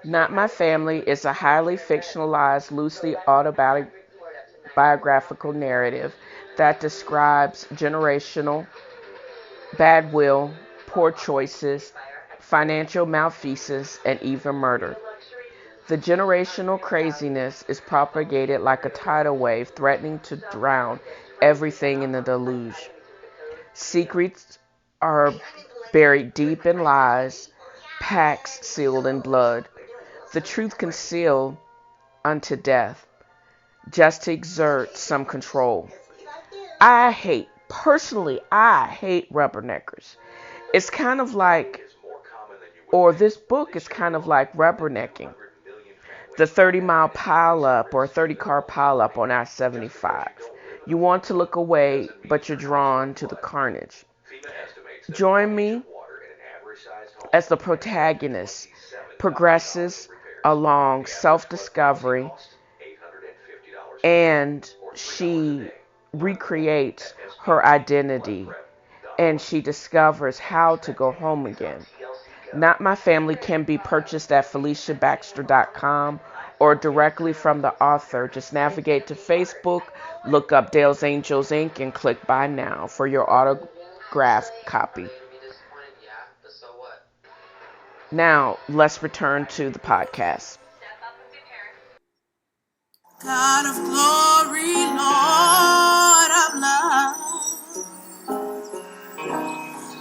Not My Family is a highly fictionalized, loosely autobiographical narrative that describes generational bad will, poor choices, financial malfeasance, and even murder. The generational craziness is propagated like a tidal wave, threatening to drown everything in the deluge. Secrets are buried deep in lies, pacts sealed in blood, the truth concealed unto death, just to exert some control. I hate rubberneckers. It's kind of like, or this book is kind of like rubbernecking. The 30-mile pileup or 30-car pileup on I-75. You want to look away, but you're drawn to the carnage. Join me as the protagonist progresses along self-discovery and she recreates her identity and she discovers how to go home again. Not My Family can be purchased at FeliciaBaxter.com or directly from the author. Just navigate to Facebook, look up Dale's Angels Inc. and click Buy Now for your autographed copy. Now, let's return to the podcast. God of glory, Lord of love,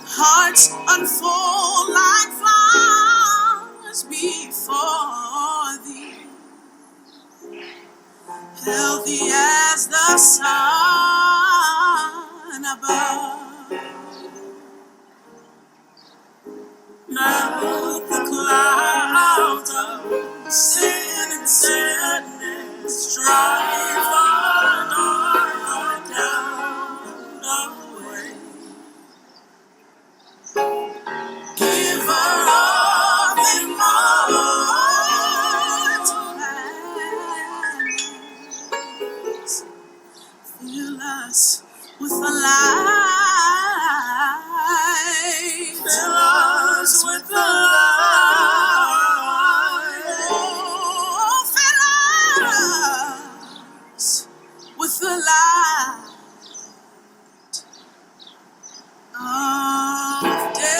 hearts unfold like flowers before thee, healthy as the sun above. Now the clouds of sin and sadness drive our dark down away. Giver of immortal gladness, fill us with the light. Fill us with the light. Oh, fill us with the light of day.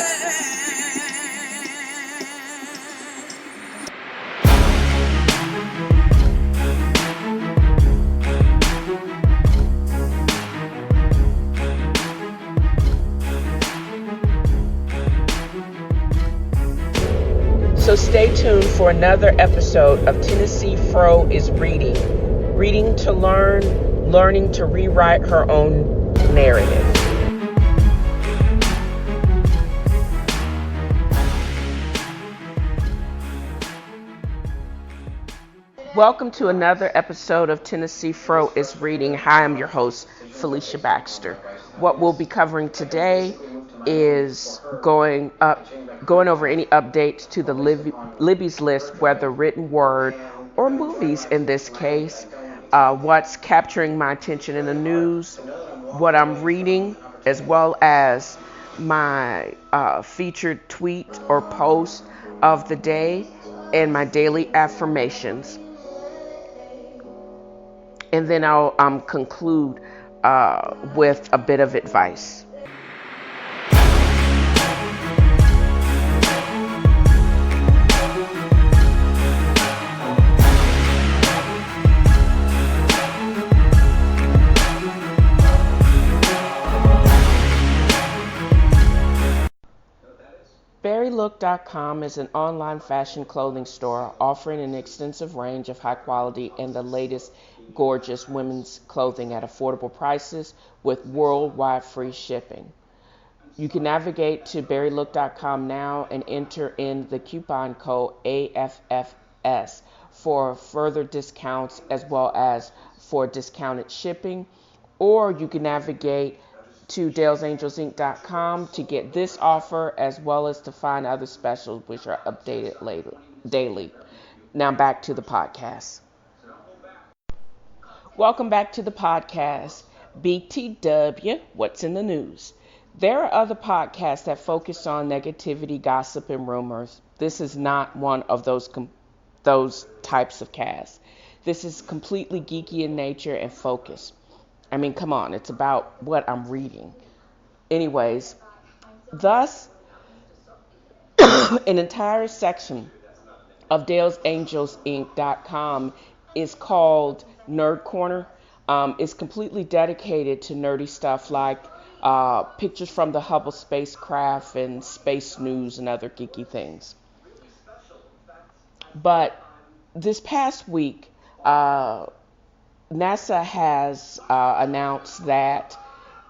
So stay tuned for another episode of TNFro is Reading. Reading to learn, learning to rewrite her own narrative. Welcome to another episode of TNFro is Reading. Hi, I'm your host, Felicia Baxter. What we'll be covering today is going over any updates to the Libby's List, whether written word or movies in this case, what's capturing my attention in the news, what I'm reading, as well as my featured tweet or post of the day and my daily affirmations. And then I'll conclude with a bit of advice. Verylook.com is an online fashion clothing store offering an extensive range of high quality and the latest gorgeous women's clothing at affordable prices with worldwide free shipping. You can navigate to Verylook.com now and enter in the coupon code AFFS for further discounts as well as for discounted shipping, or you can navigate to Dale'sAngelsInc.com to get this offer as well as to find other specials which are updated daily. Now back to the podcast. Welcome back to the podcast. BTW, what's in the news? There are other podcasts that focus on negativity, gossip, and rumors. This is not one of those types of casts. This is completely geeky in nature and focused. I mean, come on, it's about what I'm reading. Anyways, thus, an entire section of Dale'sAngelsInc.com is called Nerd Corner. It's completely dedicated to nerdy stuff like pictures from the Hubble spacecraft and space news and other geeky things. But this past week, NASA has announced that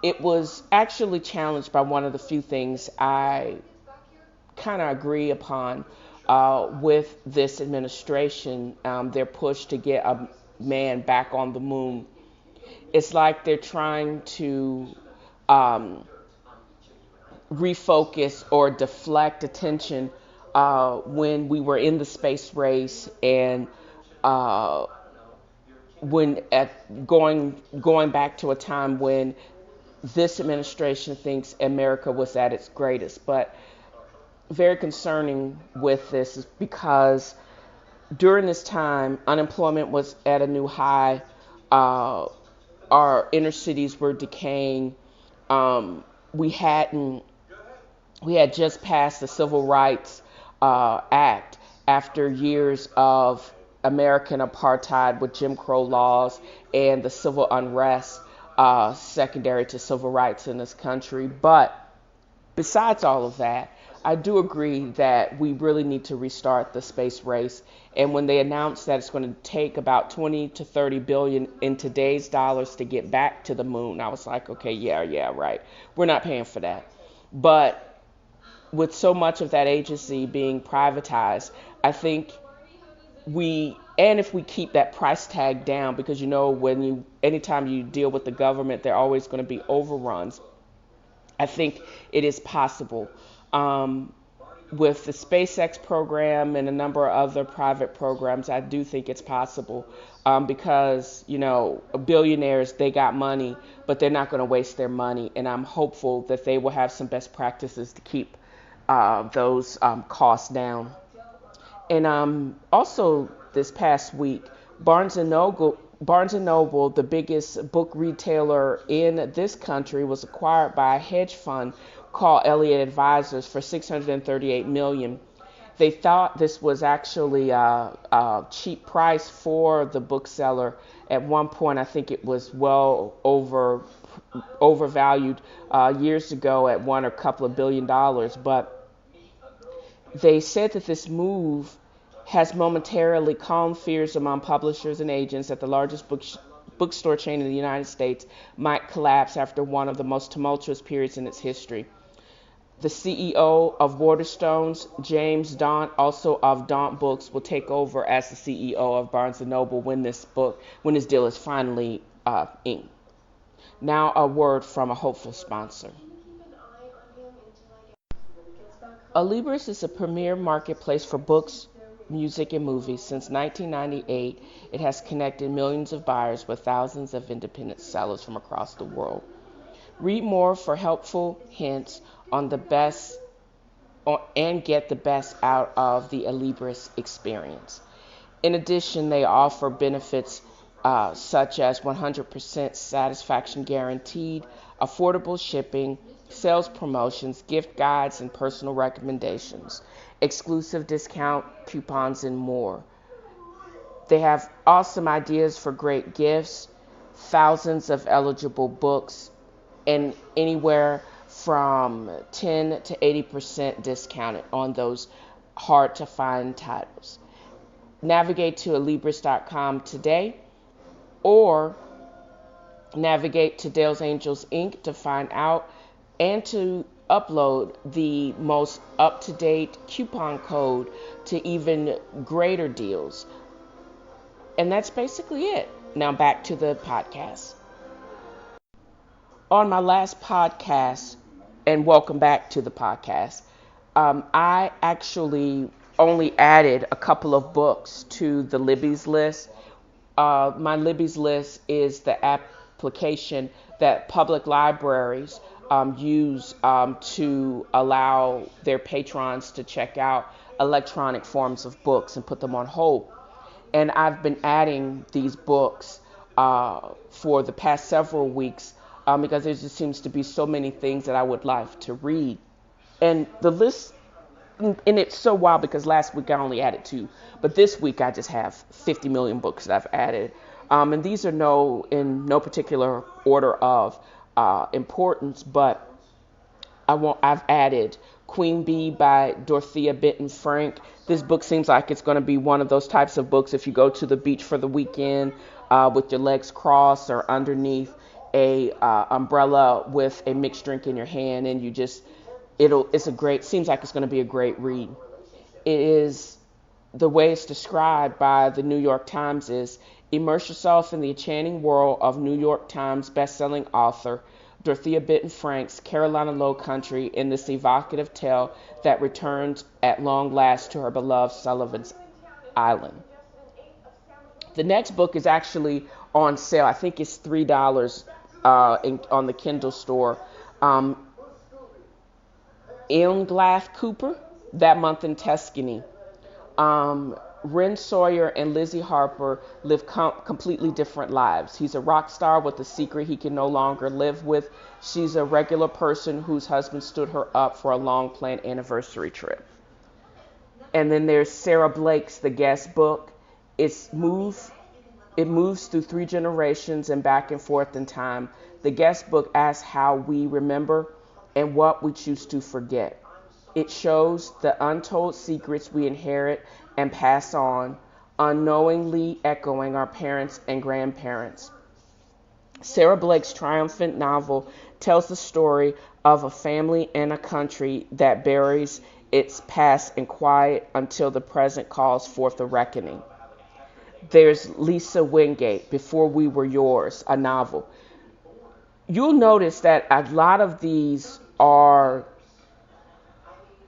it was actually challenged by one of the few things I kind of agree upon with this administration, their push to get a man back on the moon. It's like they're trying to refocus or deflect attention when we were in the space race and when going back to a time when this administration thinks America was at its greatest. But very concerning with this is because during this time, unemployment was at a new high. Our inner cities were decaying. We hadn't we had just passed the Civil Rights Act after years of American apartheid with Jim Crow laws and the civil unrest secondary to civil rights in this country. But besides all of that, I do agree that we really need to restart the space race. And when they announced that it's going to take about 20 to 30 billion in today's dollars to get back to the moon, I was like, okay, yeah, right. We're not paying for that. But with so much of that agency being privatized, I think and if we keep that price tag down, because anytime you deal with the government, there are always going to be overruns. I think it is possible. With the SpaceX program and a number of other private programs, I do think it's possible because, billionaires, they got money, but they're not going to waste their money. And I'm hopeful that they will have some best practices to keep those costs down. And also this past week, Barnes & Noble, the biggest book retailer in this country, was acquired by a hedge fund called Elliott Advisors for $638 million. They thought this was actually a cheap price for the bookseller. At one point, I think it was well overvalued years ago at $1 or couple of $billion. But they said that this move has momentarily calmed fears among publishers and agents that the largest bookstore chain in the United States might collapse after one of the most tumultuous periods in its history. The CEO of Waterstones, James Daunt, also of Daunt Books, will take over as the CEO of Barnes & Noble when this deal is finally inked. Now a word from a hopeful sponsor. Alibris is a premier marketplace for books, music, and movies. Since 1998, it has connected millions of buyers with thousands of independent sellers from across the world. Read more for helpful hints on the best and get the best out of the Alibris experience. In addition, they offer benefits such as 100% satisfaction guaranteed, affordable shipping, sales promotions, gift guides, and personal recommendations, exclusive discount coupons, and more. They have awesome ideas for great gifts, thousands of eligible books, and anywhere from 10 to 80% discounted on those hard to find titles. Navigate to Alibris.com today or navigate to Dale's Angels Inc. to find out and to upload the most up-to-date coupon code to even greater deals. And that's basically it. Now back to the podcast. On my last podcast, and welcome back to the podcast, I actually only added a couple of books to the Libby's list. My Libby's list is the application that public libraries use to allow their patrons to check out electronic forms of books and put them on hold. And I've been adding these books for the past several weeks because there just seems to be so many things that I would like to read. And the list, and it's so wild because last week I only added two, but this week I just have 50 million books that I've added. And these are in no particular order of importance, but I've added Queen Bee by Dorothea Benton Frank. This book seems like it's going to be one of those types of books if you go to the beach for the weekend with your legs crossed or underneath a umbrella with a mixed drink in your hand, and seems like it's going to be a great read. It is the way it's described by the New York Times is immerse yourself in the enchanting world of New York Times bestselling author Dorothea Benton Frank's Carolina Low Country in this evocative tale that returns at long last to her beloved Sullivan's Island. The next book is actually on sale. I think it's $3 on the Kindle store. Inglath Cooper, That Month in Tuscany. Ren Sawyer and Lizzie Harper live completely different lives. He's a rock star with a secret he can no longer live with. She's a regular person whose husband stood her up for a long planned anniversary trip. And then there's Sarah Blake's The Guest Book. It moves through three generations and back and forth in time. The Guest Book asks how we remember and what we choose to forget. It shows the untold secrets we inherit and pass on, unknowingly echoing our parents and grandparents. Sarah Blake's triumphant novel tells the story of a family and a country that buries its past in quiet until the present calls forth a reckoning. There's Lisa Wingate, Before We Were Yours, a novel. You'll notice that a lot of these are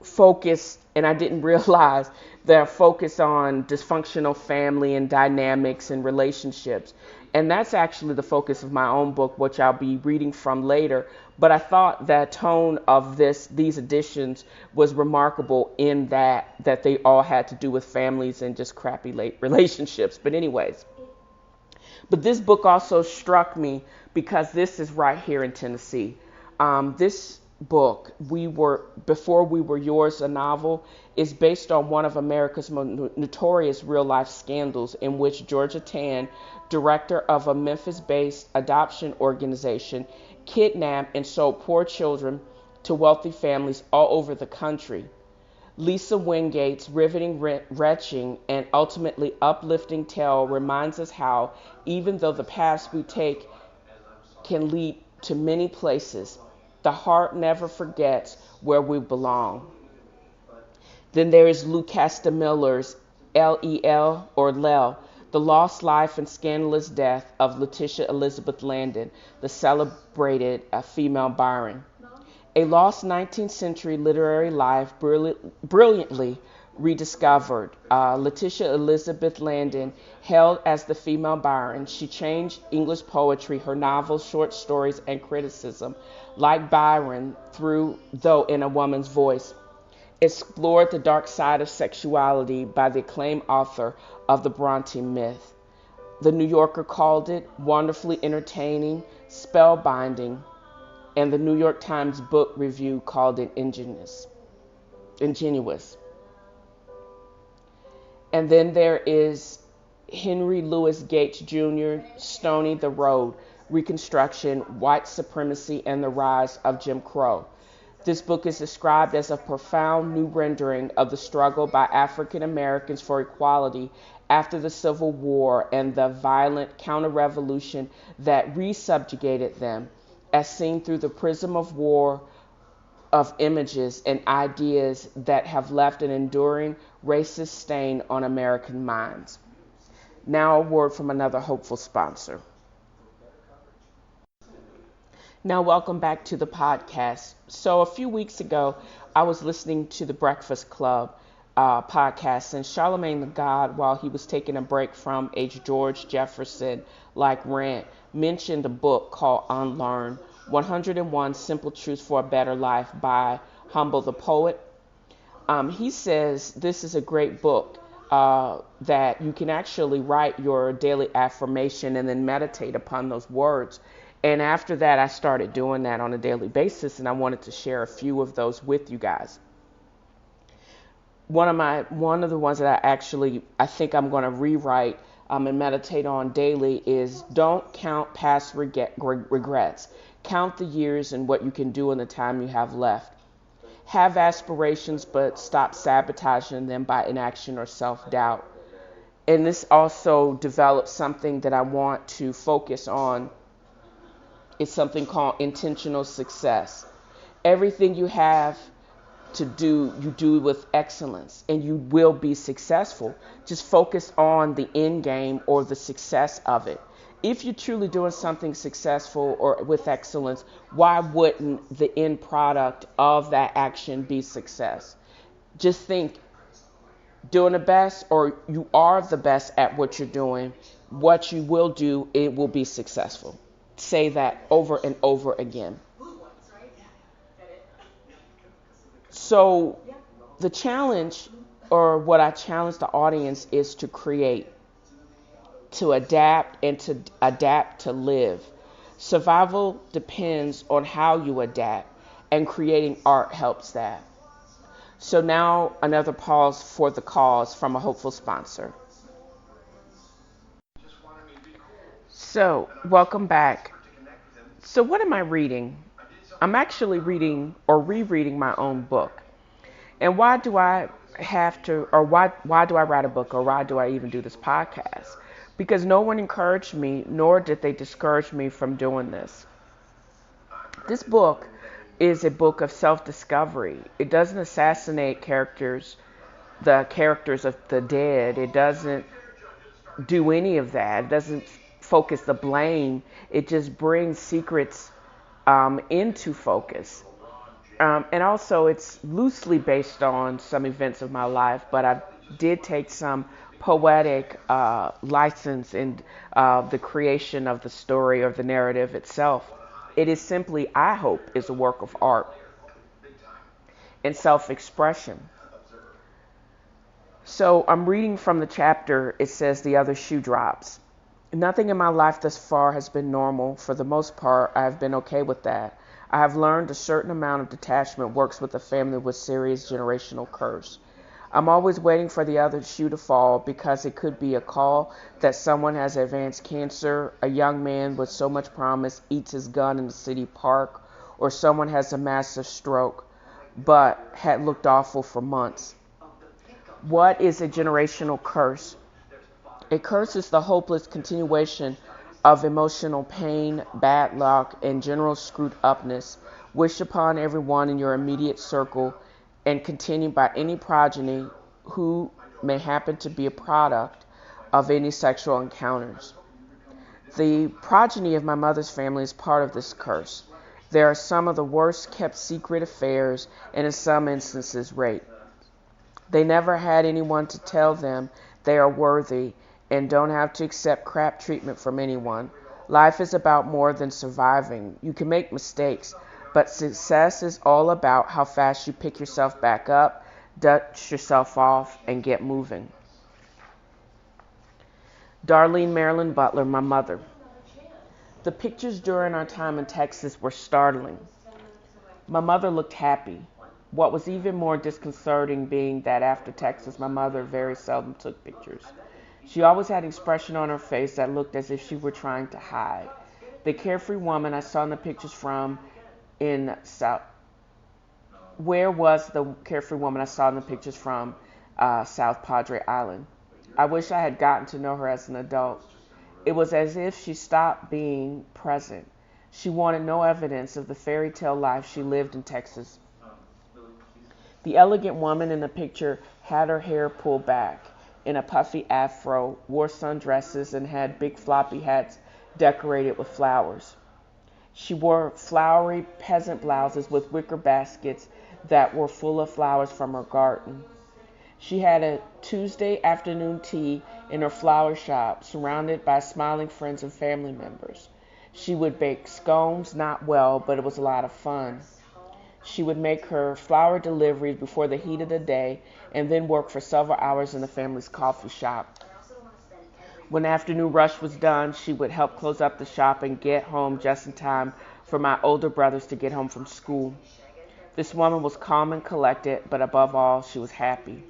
focused, and I didn't realize they're focused on dysfunctional family and dynamics and relationships. And that's actually the focus of my own book, which I'll be reading from later. But I thought that tone of these editions was remarkable in that they all had to do with families and just crappy relationships. But anyways, but this book also struck me because this is right here in Tennessee. This book, Before We Were Yours, a novel, is based on one of America's most notorious real-life scandals in which Georgia Tann, director of a Memphis-based adoption organization, kidnapped and sold poor children to wealthy families all over the country. Lisa Wingate's riveting, retching, and ultimately uplifting tale reminds us how, even though the paths we take can lead to many places, the heart never forgets where we belong. Then there is Lou Castamiller's L.E.L. or Lel, The Lost Life and Scandalous Death of Letitia Elizabeth Landon, the celebrated female Byron. A lost 19th century literary life brilliantly rediscovered. Letitia Elizabeth Landon, hailed as the female Byron, she changed English poetry, her novels, short stories, and criticism, like Byron, though in a woman's voice, explored the dark side of sexuality by the acclaimed author of the Bronte myth. The New Yorker called it wonderfully entertaining, spellbinding, and the New York Times Book Review called it ingenuous. And then there is Henry Louis Gates Jr., Stony the Road, Reconstruction, White Supremacy, and the Rise of Jim Crow. This book is described as a profound new rendering of the struggle by African Americans for equality after the Civil War and the violent counter-revolution that resubjugated them, as seen through the prism of war, of images and ideas that have left an enduring racist stain on American minds. Now a word from another hopeful sponsor. Now, welcome back to the podcast. So a few weeks ago, I was listening to the Breakfast Club podcast, and Charlemagne the God, while he was taking a break from a George Jefferson-like rant, mentioned a book called Unlearn, 101 Simple Truths for a Better Life by Humble the Poet. He says this is a great book that you can actually write your daily affirmation and then meditate upon those words. And after that, I started doing that on a daily basis, and I wanted to share a few of those with you guys. One of the ones that I think I'm going to rewrite and meditate on daily is don't count past regrets. Count the years and what you can do in the time you have left. Have aspirations, but stop sabotaging them by inaction or self-doubt. And this also develops something that I want to focus on. It's something called intentional success. Everything you have to do, you do with excellence, and you will be successful. Just focus on the end game or the success of it. If you're truly doing something successful or with excellence, why wouldn't the end product of that action be success? Just think, doing the best, or you are the best at what you're doing, what you will do, it will be successful. Say that over and over again. So the challenge, or what I challenge the audience, is to create, to adapt, and to adapt to live. Survival depends on how you adapt, and creating art helps that. So now another pause for the cause from a hopeful sponsor. So welcome back. So what am I reading? I'm actually reading or rereading my own book. And why do I have to, or why do I write a book, or why do I even do this podcast? Because no one encouraged me, nor did they discourage me from doing this. This book is a book of self-discovery. It doesn't assassinate the characters of the dead. It doesn't do any of that. It doesn't focus the blame. It just brings secrets into focus. And also, it's loosely based on some events of my life, but I did take some poetic license in the creation of the story or the narrative itself. It is simply, I hope, is a work of art and self-expression. So I'm reading from the chapter. It says, "The other shoe drops." Nothing in my life thus far has been normal. For the most part, I have been okay with that. I have learned a certain amount of detachment works with a family with serious generational curse. I'm always waiting for the other shoe to fall because it could be a call that someone has advanced cancer, a young man with so much promise eats his gun in the city park, or someone has a massive stroke but had looked awful for months. What is a generational curse? A curse is the hopeless continuation of emotional pain, bad luck, and general screwed upness wished upon everyone in your immediate circle and continued by any progeny who may happen to be a product of any sexual encounters. The progeny of my mother's family is part of this curse. There are some of the worst kept secret affairs, and in some instances rape. They never had anyone to tell them they are worthy and don't have to accept crap treatment from anyone. Life is about more than surviving. You can make mistakes, but success is all about how fast you pick yourself back up, dust yourself off, and get moving. Darlene Marilyn Butler, my mother. The pictures during our time in Texas were startling. My mother looked happy. What was even more disconcerting being that after Texas, my mother very seldom took pictures. She always had an expression on her face that looked as if she were trying to hide. The carefree woman I saw in the pictures from in South... Where was the carefree woman I saw in the pictures from South Padre Island? I wish I had gotten to know her as an adult. It was as if she stopped being present. She wanted no evidence of the fairy tale life she lived in Texas. The elegant woman in the picture had her hair pulled back in a puffy afro, wore sundresses, and had big floppy hats decorated with flowers. She wore flowery peasant blouses with wicker baskets that were full of flowers from her garden. She had a Tuesday afternoon tea in her flower shop, surrounded by smiling friends and family members. She would bake scones, not well, but it was a lot of fun. She would make her flower deliveries before the heat of the day and then work for several hours in the family's coffee shop. When the afternoon rush was done, she would help close up the shop and get home just in time for my older brothers to get home from school. This woman was calm and collected, but above all, she was happy.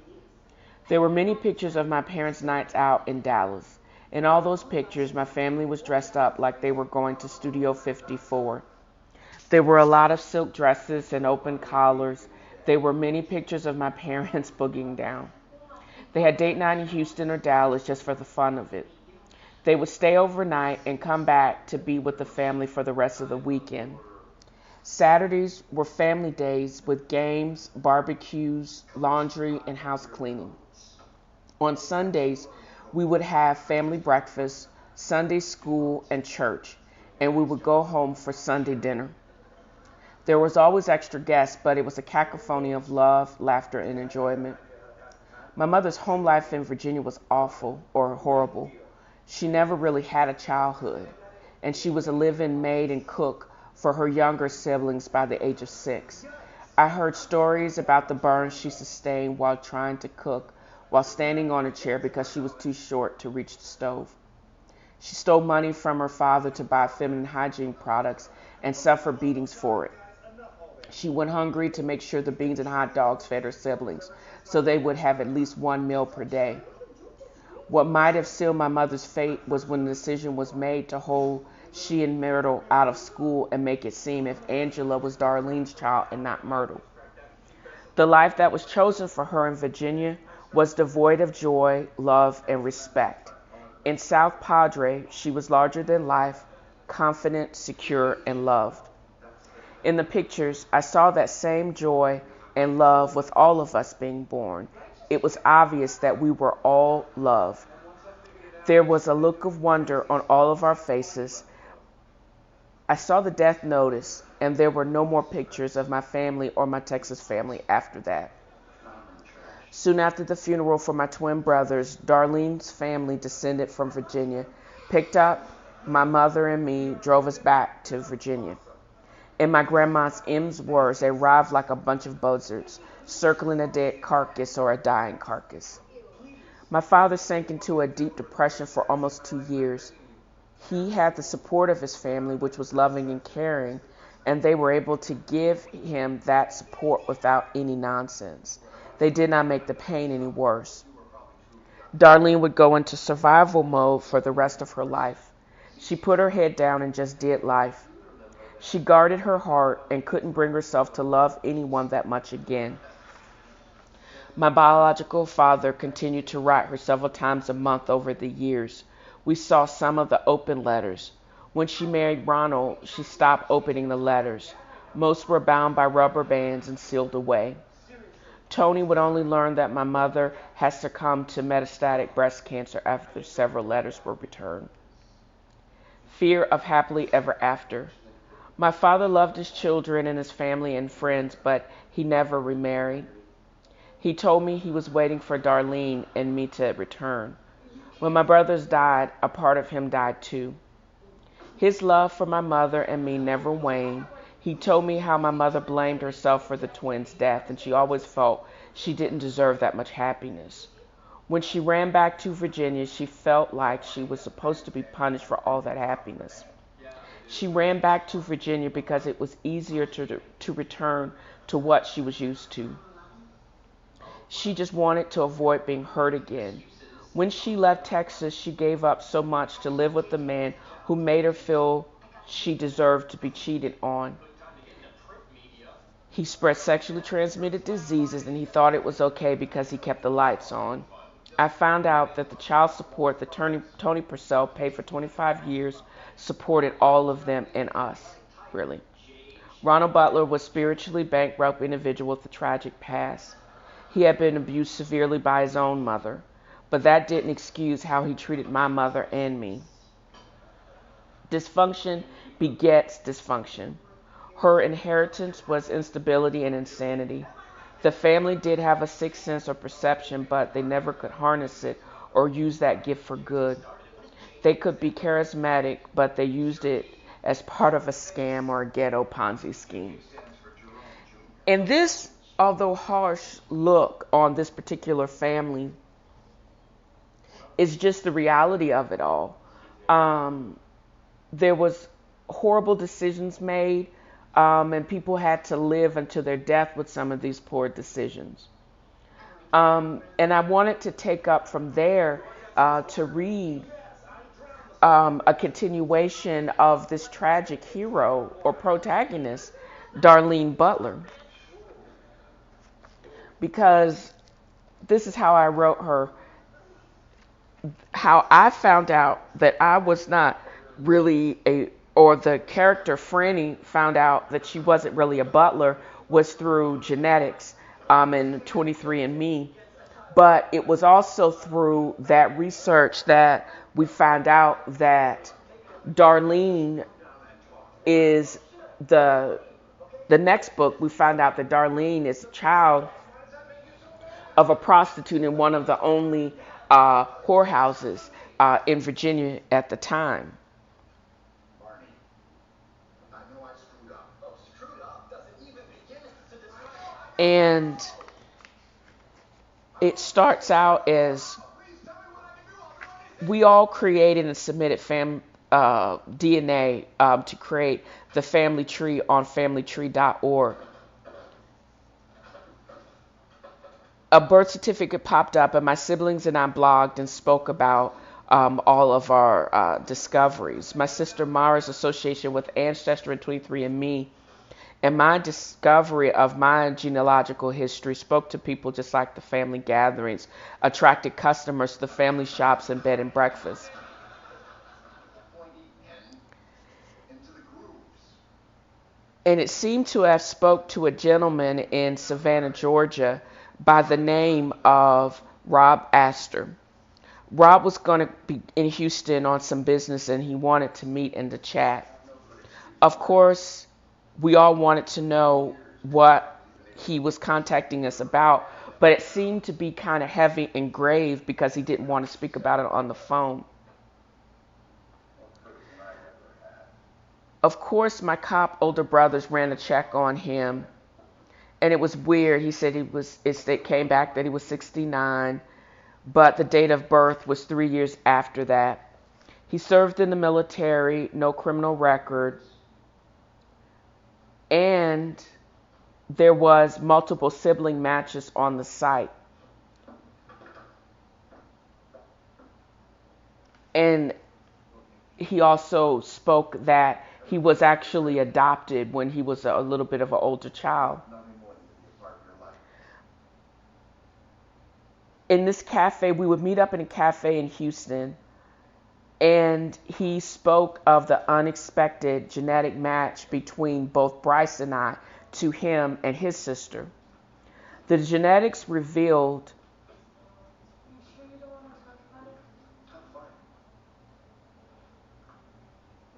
There were many pictures of my parents' nights out in Dallas. In all those pictures, my family was dressed up like they were going to Studio 54. There were a lot of silk dresses and open collars. There were many pictures of my parents boogieing down. They had date night in Houston or Dallas just for the fun of it. They would stay overnight and come back to be with the family for the rest of the weekend. Saturdays were family days with games, barbecues, laundry, and house cleaning. On Sundays, we would have family breakfast, Sunday school, and church, and we would go home for Sunday dinner. There was always extra guests, but it was a cacophony of love, laughter, and enjoyment. My mother's home life in Virginia was awful or horrible. She never really had a childhood, and she was a live-in maid and cook for her younger siblings by the age of 6. I heard stories about the burns she sustained while trying to cook, while standing on a chair because she was too short to reach the stove. She stole money from her father to buy feminine hygiene products and suffered beatings for it. She went hungry to make sure the beans and hot dogs fed her siblings, so they would have at least one meal per day. What might have sealed my mother's fate was when the decision was made to hold she and Myrtle out of school and make it seem if Angela was Darlene's child and not Myrtle. The life that was chosen for her in Virginia was devoid of joy, love, and respect. In South Padre, she was larger than life, confident, secure, and loved. In the pictures, I saw that same joy and love with all of us being born. It was obvious that we were all loved. There was a look of wonder on all of our faces. I saw the death notice, and there were no more pictures of my family or my Texas family after that. Soon after the funeral for my twin brothers, Darlene's family descended from Virginia, picked up my mother and me, drove us back to Virginia. In my grandma's M's words, they arrived like a bunch of buzzards, circling a dead carcass or a dying carcass. My father sank into a deep depression for almost 2 years. He had the support of his family, which was loving and caring, and they were able to give him that support without any nonsense. They did not make the pain any worse. Darlene would go into survival mode for the rest of her life. She put her head down and just did life. She guarded her heart and couldn't bring herself to love anyone that much again. My biological father continued to write her several times a month over the years. We saw some of the open letters. When she married Ronald, she stopped opening the letters. Most were bound by rubber bands and sealed away. Tony would only learn that my mother had succumbed to metastatic breast cancer after several letters were returned. Fear of happily ever after. My father loved his children and his family and friends, but he never remarried. He told me he was waiting for Darlene and me to return. When my brothers died, a part of him died too. His love for my mother and me never waned. He told me how my mother blamed herself for the twins' death, and she always felt she didn't deserve that much happiness. When she ran back to Virginia, she felt like she was supposed to be punished for all that happiness. She ran back to Virginia because it was easier to return to what she was used to. She just wanted to avoid being hurt again. When she left Texas, she gave up so much to live with the man who made her feel she deserved to be cheated on. He spread sexually transmitted diseases, and he thought it was okay because he kept the lights on. I found out that the child support that Tony Purcell paid for 25 years supported all of them and us, really. Ronald Butler was a spiritually bankrupt individual with a tragic past. He had been abused severely by his own mother, but that didn't excuse how he treated my mother and me. Dysfunction begets dysfunction. Her inheritance was instability and insanity. The family did have a sixth sense or perception, but they never could harness it or use that gift for good. They could be charismatic, but they used it as part of a scam or a ghetto Ponzi scheme. And this, although harsh look on this particular family, is just the reality of it all. Um, there was horrible decisions made, and people had to live until their death with some of these poor decisions. And I wanted to take up from there to read a continuation of this tragic hero or protagonist, Darlene Butler, because this is how I wrote her. How I found out that I was not really or the character Franny found out that she wasn't really a butler was through genetics and 23andMe. But it was also through that research that we found out that Darlene is the next book. We found out that Darlene is a child of a prostitute in one of the only whorehouses in Virginia at the time. And it starts out as we all created and submitted DNA to create the family tree on familytree.org. A birth certificate popped up, and my siblings and I blogged and spoke about all of our discoveries. My sister Mara's association with Ancestry and 23andMe, and my discovery of my genealogical history spoke to people just like the family gatherings, attracted customers to the family shops and bed and breakfast. And it seemed to have spoke to a gentleman in Savannah, Georgia, by the name of Rob Astor. Rob was going to be in Houston on some business, and he wanted to meet and to chat. Of course, we all wanted to know what he was contacting us about, but it seemed to be kind of heavy and grave because he didn't want to speak about it on the phone. Of course, my cop older brothers ran a check on him, and it was weird. He said it came back that he was 69, but the date of birth was 3 years after that. He served in the military, no criminal record, and there was multiple sibling matches on the site. And he also spoke that he was actually adopted when he was a little bit of an older child. In this cafe, we would meet up in a cafe in Houston, and he spoke of the unexpected genetic match between both Bryce and I to him and his sister. The genetics revealed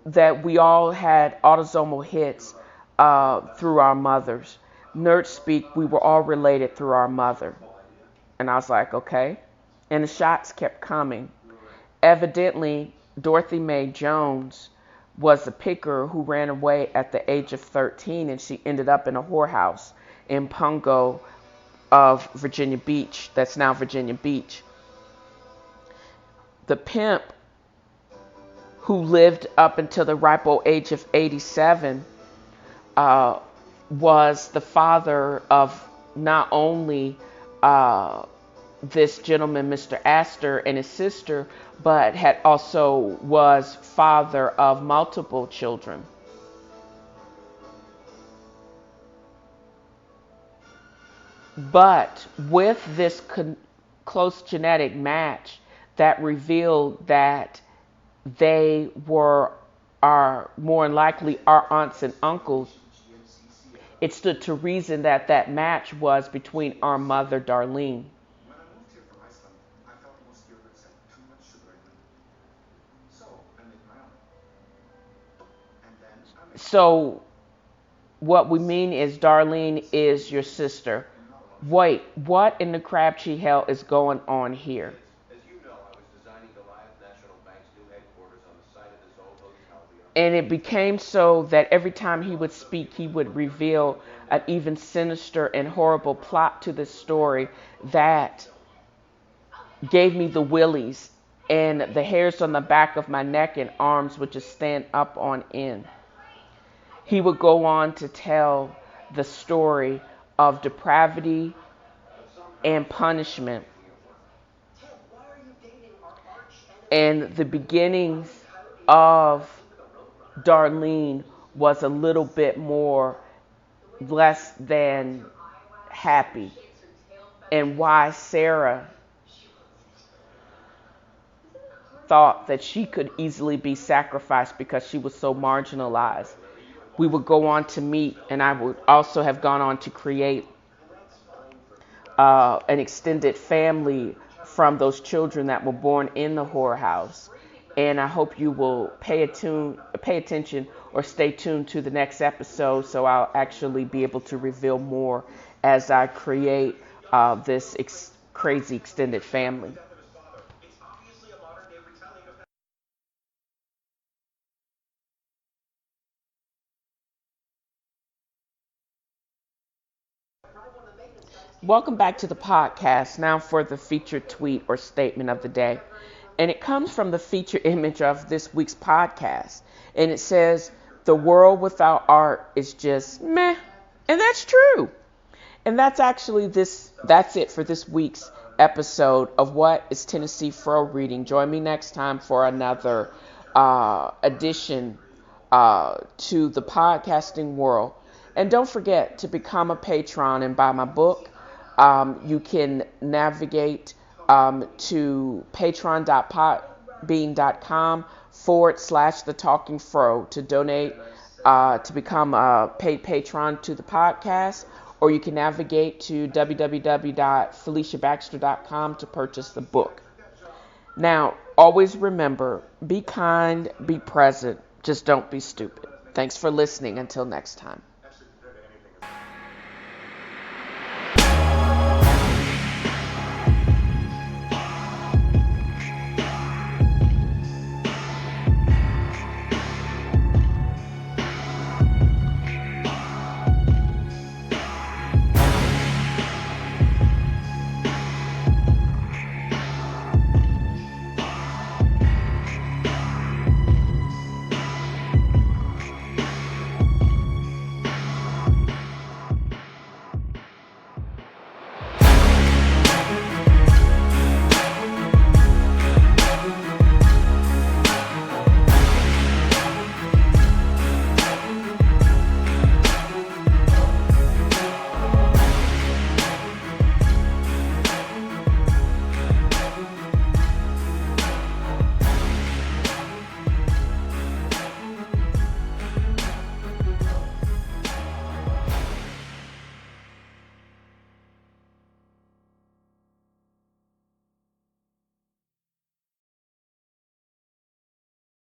that we all had autosomal hits through our mothers. Nerd speak, we were all related through our mother. And I was like, okay. And the shots kept coming. Evidently, Dorothy Mae Jones was a picker who ran away at the age of 13, and she ended up in a whorehouse in Pungo of Virginia Beach. That's now Virginia Beach. The pimp who lived up until the ripe old age of 87 was the father of not only this gentleman, Mr. Astor, and his sister, but had also was father of multiple children. But with this close genetic match that revealed that they were more than likely our aunts and uncles, it stood to reason that that match was between our mother, Darlene. So what we mean is Darlene is your sister. Wait, what in the crapshoot hell is going on here? And it became so that every time he would speak, he would reveal an even sinister and horrible plot to this story that gave me the willies, and the hairs on the back of my neck and arms would just stand up on end. He would go on to tell the story of depravity and punishment. And the beginnings of Darlene was a little bit more less than happy, and why Sarah thought that she could easily be sacrificed because she was so marginalized. We would go on to meet, and I would also have gone on to create an extended family from those children that were born in the whorehouse. And I hope you will pay attention or stay tuned to the next episode, so I'll actually be able to reveal more as I create this crazy extended family. Welcome back to the podcast. Now for the featured tweet or statement of the day. And it comes from the feature image of this week's podcast. And it says, "The world without art is just meh." And that's true. And that's it for this week's episode of What is TNFro Reading. Join me next time for another addition to the podcasting world. And don't forget to become a patron and buy my book. You can navigate to patreon.podbean.com/the Talking Fro to donate to become a paid patron to the podcast, or you can navigate to www.feliciabaxter.com to purchase the book. Now, always remember, be kind, be present, just don't be stupid. Thanks for listening. Until next time.